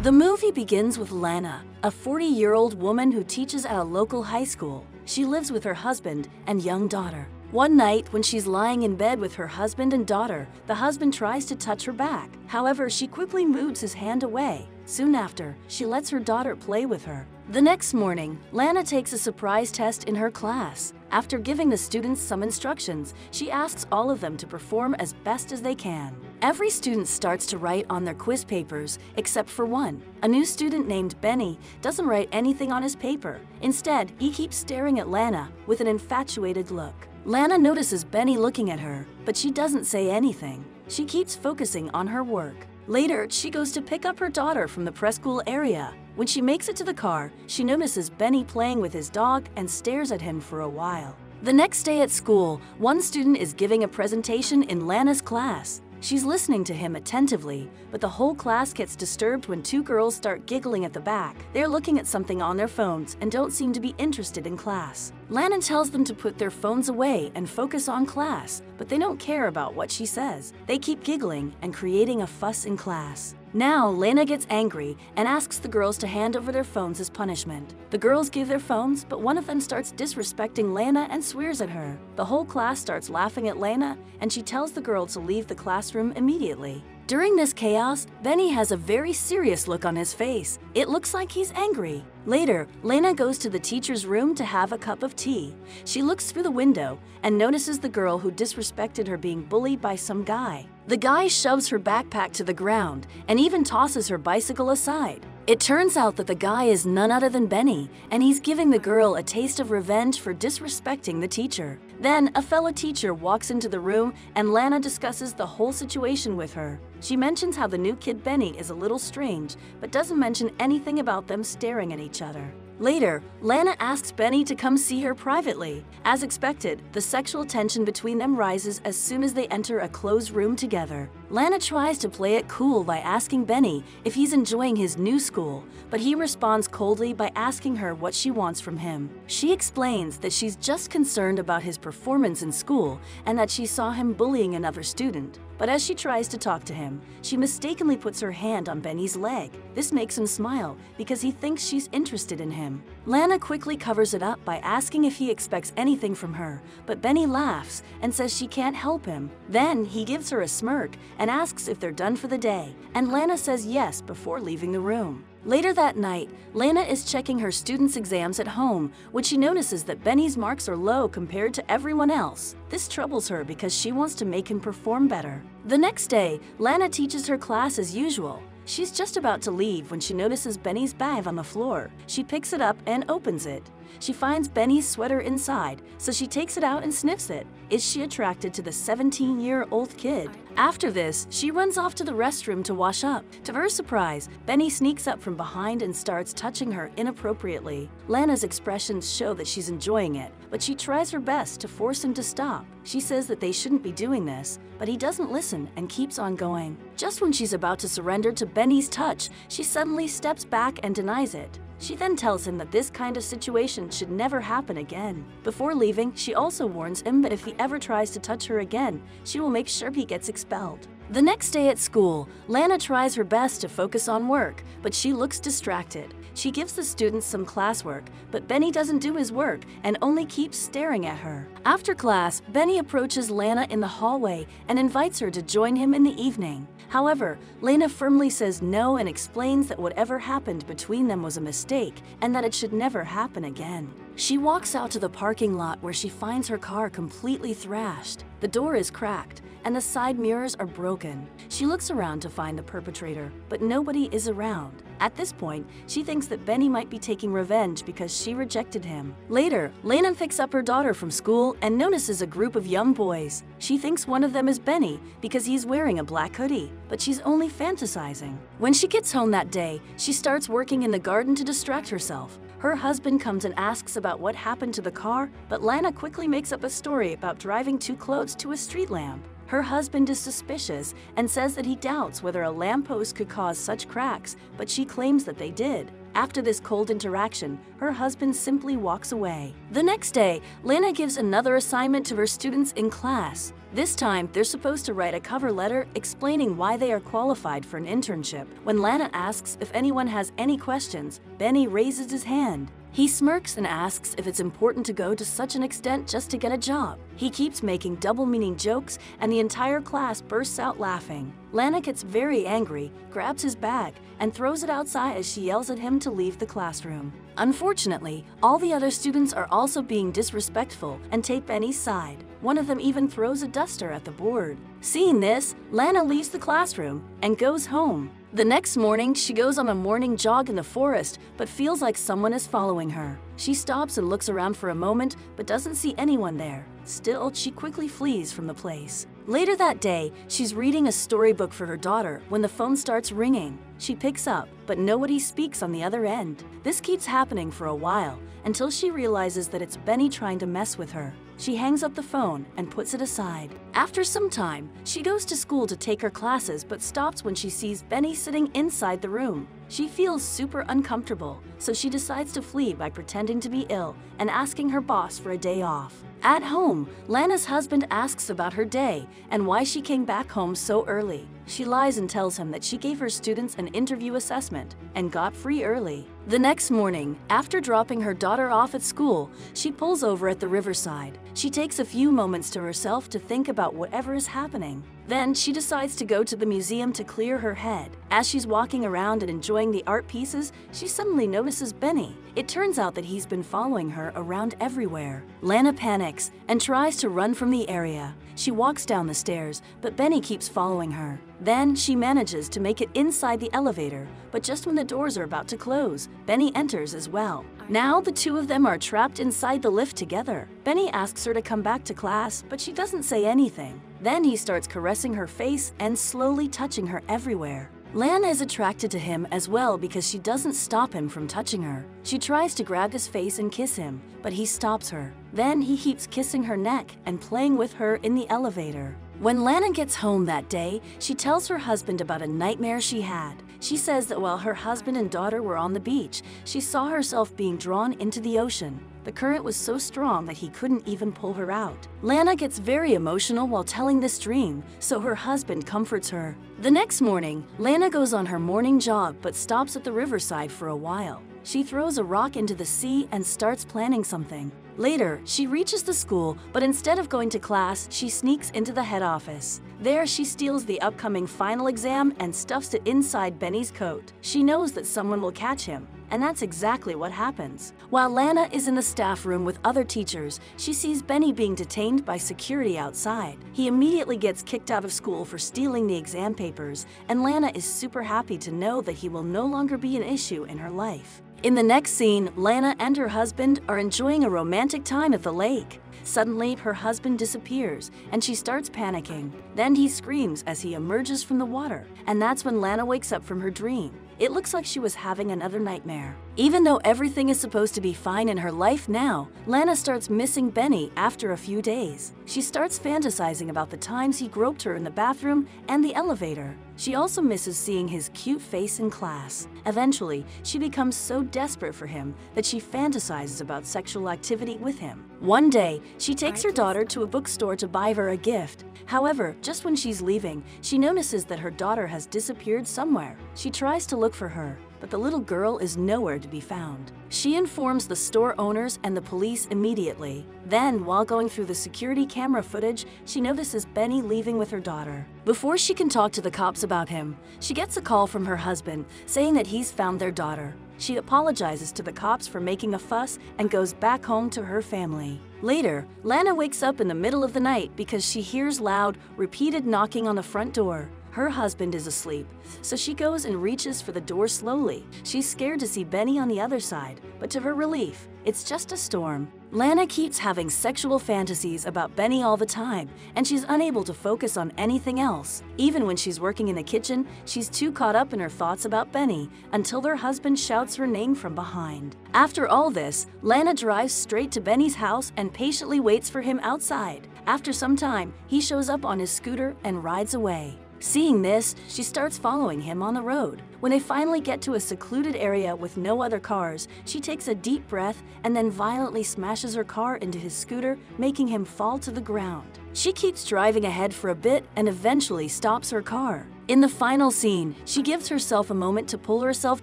The movie begins with Lana, a 40-year-old woman who teaches at a local high school. She lives with her husband and young daughter. One night, when she's lying in bed with her husband and daughter, the husband tries to touch her back. However, she quickly moves his hand away. Soon after, she lets her daughter play with her. The next morning, Lana takes a surprise test in her class. After giving the students some instructions, she asks all of them to perform as best as they can. Every student starts to write on their quiz papers, except for one. A new student named Benny doesn't write anything on his paper. Instead, he keeps staring at Lana with an infatuated look. Lana notices Benny looking at her, but she doesn't say anything. She keeps focusing on her work. Later, she goes to pick up her daughter from the preschool area. When she makes it to the car, she notices Benny playing with his dog and stares at him for a while. The next day at school, one student is giving a presentation in Lana's class. She's listening to him attentively, but the whole class gets disturbed when two girls start giggling at the back. They're looking at something on their phones and don't seem to be interested in class. Lana tells them to put their phones away and focus on class, but they don't care about what she says. They keep giggling and creating a fuss in class. Now, Lana gets angry and asks the girls to hand over their phones as punishment. The girls give their phones, but one of them starts disrespecting Lana and swears at her. The whole class starts laughing at Lana, and she tells the girl to leave the classroom immediately. During this chaos, Benny has a very serious look on his face. It looks like he's angry. Later, Lana goes to the teacher's room to have a cup of tea. She looks through the window and notices the girl who disrespected her being bullied by some guy. The guy shoves her backpack to the ground and even tosses her bicycle aside. It turns out that the guy is none other than Benny, and he's giving the girl a taste of revenge for disrespecting the teacher. Then, a fellow teacher walks into the room and Lana discusses the whole situation with her. She mentions how the new kid Benny is a little strange, but doesn't mention anything about them staring at each other. Later, Lana asks Benny to come see her privately. As expected, the sexual tension between them rises as soon as they enter a closed room together. Lana tries to play it cool by asking Benny if he's enjoying his new school, but he responds coldly by asking her what she wants from him. She explains that she's just concerned about his performance in school and that she saw him bullying another student. But as she tries to talk to him, she mistakenly puts her hand on Benny's leg. This makes him smile because he thinks she's interested in him. Lana quickly covers it up by asking if he expects anything from her, but Benny laughs and says she can't help him. Then he gives her a smirk and asks if they're done for the day, and Lana says yes before leaving the room. Later that night, Lana is checking her students' exams at home when she notices that Benny's marks are low compared to everyone else. This troubles her because she wants to make him perform better. The next day, Lana teaches her class as usual. She's just about to leave when she notices Benny's bag on the floor. She picks it up and opens it. She finds Benny's sweater inside, so she takes it out and sniffs it. Is she attracted to the 17-year-old kid? After this, she runs off to the restroom to wash up. To her surprise, Benny sneaks up from behind and starts touching her inappropriately. Lana's expressions show that she's enjoying it, but she tries her best to force him to stop. She says that they shouldn't be doing this, but he doesn't listen and keeps on going. Just when she's about to surrender to Benny's touch, she suddenly steps back and denies it. She then tells him that this kind of situation should never happen again. Before leaving, she also warns him that if he ever tries to touch her again, she will make sure he gets expelled. The next day at school, Lana tries her best to focus on work, but she looks distracted. She gives the students some classwork, but Benny doesn't do his work and only keeps staring at her. After class, Benny approaches Lana in the hallway and invites her to join him in the evening. However, Lana firmly says no and explains that whatever happened between them was a mistake and that it should never happen again. She walks out to the parking lot where she finds her car completely thrashed. The door is cracked and the side mirrors are broken. She looks around to find the perpetrator, but nobody is around. At this point, she thinks that Benny might be taking revenge because she rejected him. Later, Lana picks up her daughter from school and notices a group of young boys. She thinks one of them is Benny because he's wearing a black hoodie, but she's only fantasizing. When she gets home that day, she starts working in the garden to distract herself. Her husband comes and asks about what happened to the car, but Lana quickly makes up a story about driving too close to a street lamp. Her husband is suspicious and says that he doubts whether a lamppost could cause such cracks, but she claims that they did. After this cold interaction, her husband simply walks away. The next day, Lana gives another assignment to her students in class. This time, they're supposed to write a cover letter explaining why they are qualified for an internship. When Lana asks if anyone has any questions, Benny raises his hand. He smirks and asks if it's important to go to such an extent just to get a job. He keeps making double-meaning jokes, and the entire class bursts out laughing. Lana gets very angry, grabs his bag, and throws it outside as she yells at him to leave the classroom. Unfortunately, all the other students are also being disrespectful and take Benny's side. One of them even throws a duster at the board. Seeing this, Lana leaves the classroom and goes home. The next morning, she goes on a morning jog in the forest, but feels like someone is following her. She stops and looks around for a moment, but doesn't see anyone there. Still, she quickly flees from the place. Later that day, she's reading a storybook for her daughter when the phone starts ringing. She picks up, but nobody speaks on the other end. This keeps happening for a while, until she realizes that it's Benny trying to mess with her. She hangs up the phone and puts it aside. After some time, she goes to school to take her classes but stops when she sees Benny sitting inside the room. She feels super uncomfortable, so she decides to flee by pretending to be ill and asking her boss for a day off. At home, Lana's husband asks about her day and why she came back home so early. She lies and tells him that she gave her students an interview assessment and got free early. The next morning, after dropping her daughter off at school, she pulls over at the riverside. She takes a few moments to herself to think about whatever is happening. Then she decides to go to the museum to clear her head. As she's walking around and enjoying the art pieces, she suddenly notices Benny. It turns out that he's been following her around everywhere. Lana panics and tries to run from the area. She walks down the stairs, but Benny keeps following her. Then she manages to make it inside the elevator, but just when the doors are about to close, Benny enters as well. Now the two of them are trapped inside the lift together. Benny asks her to come back to class, but she doesn't say anything. Then he starts caressing her face and slowly touching her everywhere. Lana is attracted to him as well because she doesn't stop him from touching her. She tries to grab his face and kiss him, but he stops her. Then he keeps kissing her neck and playing with her in the elevator. When Lana gets home that day, she tells her husband about a nightmare she had. She says that while her husband and daughter were on the beach, she saw herself being drawn into the ocean. The current was so strong that he couldn't even pull her out. Lana gets very emotional while telling this dream, so her husband comforts her. The next morning, Lana goes on her morning jog but stops at the riverside for a while. She throws a rock into the sea and starts planning something. Later, she reaches the school, but instead of going to class, she sneaks into the head office. There, she steals the upcoming final exam and stuffs it inside Benny's coat. She knows that someone will catch him, and that's exactly what happens. While Lana is in the staff room with other teachers, she sees Benny being detained by security outside. He immediately gets kicked out of school for stealing the exam papers, and Lana is super happy to know that he will no longer be an issue in her life. In the next scene, Lana and her husband are enjoying a romantic time at the lake. Suddenly, her husband disappears, and she starts panicking. Then he screams as he emerges from the water, and that's when Lana wakes up from her dream. It looks like she was having another nightmare. Even though everything is supposed to be fine in her life now, Lana starts missing Benny after a few days. She starts fantasizing about the times he groped her in the bathroom and the elevator. She also misses seeing his cute face in class. Eventually, she becomes so desperate for him that she fantasizes about sexual activity with him. One day, she takes her daughter to a bookstore to buy her a gift. However, just when she's leaving, she notices that her daughter has disappeared somewhere. She tries to look for her, but the little girl is nowhere to be found. She informs the store owners and the police immediately. Then, while going through the security camera footage, she notices Benny leaving with her daughter. Before she can talk to the cops about him, she gets a call from her husband saying that he's found their daughter. She apologizes to the cops for making a fuss and goes back home to her family. Later, Lana wakes up in the middle of the night because she hears loud, repeated knocking on the front door. Her husband is asleep, so she goes and reaches for the door slowly. She's scared to see Benny on the other side, but to her relief, it's just a storm. Lana keeps having sexual fantasies about Benny all the time, and she's unable to focus on anything else. Even when she's working in the kitchen, she's too caught up in her thoughts about Benny until their husband shouts her name from behind. After all this, Lana drives straight to Benny's house and patiently waits for him outside. After some time, he shows up on his scooter and rides away. Seeing this, she starts following him on the road. When they finally get to a secluded area with no other cars, she takes a deep breath and then violently smashes her car into his scooter, making him fall to the ground. She keeps driving ahead for a bit and eventually stops her car. In the final scene, she gives herself a moment to pull herself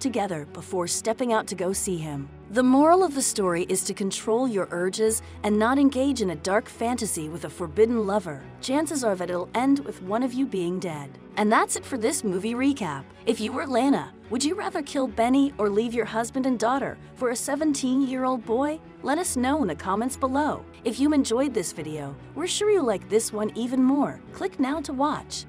together before stepping out to go see him. The moral of the story is to control your urges and not engage in a dark fantasy with a forbidden lover. Chances are that it'll end with one of you being dead. And that's it for this movie recap. If you were Lana, would you rather kill Benny or leave your husband and daughter for a 17-year-old boy? Let us know in the comments below. If you enjoyed this video, we're sure you'll like this one even more. Click now to watch.